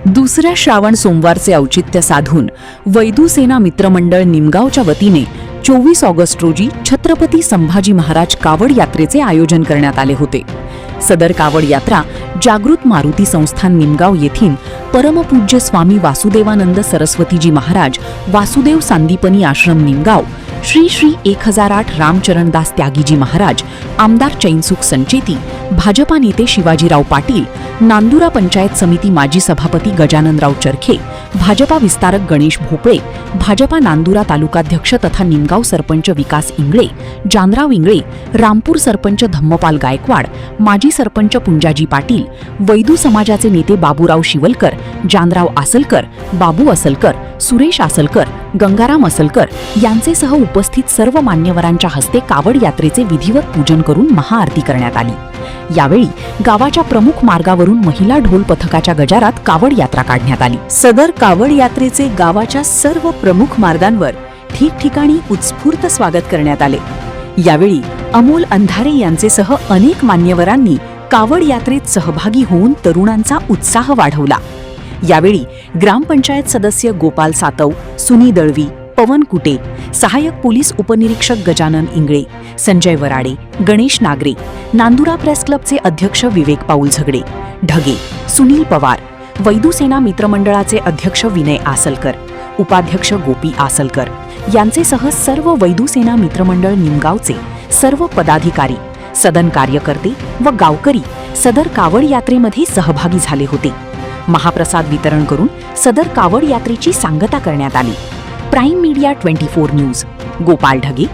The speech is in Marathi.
दुसऱ्या श्रावण सोमवारचे औचित्य साधून वैदुसेना मित्रमंडळ निमगावच्या वतीने 24 ऑगस्ट रोजी छत्रपती संभाजी महाराज कावड यात्रेचे आयोजन करण्यात आले होते। सदर कावड यात्रा जागृत मारुती संस्थान निमगाव येथील परमपूज्य स्वामी वासुदेवानंद सरस्वतीजी महाराज वासुदेव सांदीपनी आश्रम निमगाव, श्री श्री 1008 रामचरणदास त्यागीजी महाराज, आमदार चैनसुख संचेती, भाजपा नेते शिवाजीराव पाटील, नांदुरा पंचायत समिती माजी सभापती गजाननराव चरखे, भाजपा विस्तारक गणेश भोपळे, भाजपा नांदुरा तालुकाध्यक्ष तथा निमगाव सरपंच विकास इंगळे, जानराव इंगळे, रामपूर सरपंच धम्मपाल गायकवाड, माजी सरपंच पुंजाजी पाटील, वैदू समाजाचे नेते बाबूराव शिवलकर, जानराव आसलकर, बाबू असलकर, सुरेश आसलकर, गंगाराम असलकर यांचेसह उपस्थित सर्व मान्यवरांच्या हस्ते कावड यात्रेचे विधिवत पूजन करून महाआरती करण्यात आली। यावेळी गावाच्या प्रमुख मार्गावरून महिला ढोल पथकाच्या गजारात कावड यात्रा काढण्यात आली। सदर कावड यात्रेचे गावाच्या सर्व प्रमुख मार्गांवर ठिकठिकाणी उत्स्फूर्त स्वागत करण्यात आले। यावेळी अमोल अंधारे यांचेसह अनेक मान्यवरांनी कावड यात्रेत सहभागी होऊन तरुणांचा उत्साह वाढवला। यावेळी ग्रामपंचायत सदस्य गोपाल सातव, सुनी दळवी, पवन कुटे, सहाय्यक पोलीस उपनिरीक्षक गजानन इंगळे, संजय वराडे, गणेश नागरे, नांदुरा प्रेस क्लबचे अध्यक्ष विवेक पाऊल झगडे, ढगे, सुनील पवार, वैदुसेना मित्रमंडळाचे अध्यक्ष विनय आसलकर, उपाध्यक्ष गोपी आसलकर यांचेसह सर्व वैदुसेना मित्रमंडळ निमगावचे सर्व पदाधिकारी, सदन कार्यकर्ते व गावकरी सदर कावड यात्रेमध्ये सहभागी झाले होते। महाप्रसाद वितरण करून सदर कावड यात्रेची सांगता करण्यात आली। Prime media 24 news, Gopal Dhage,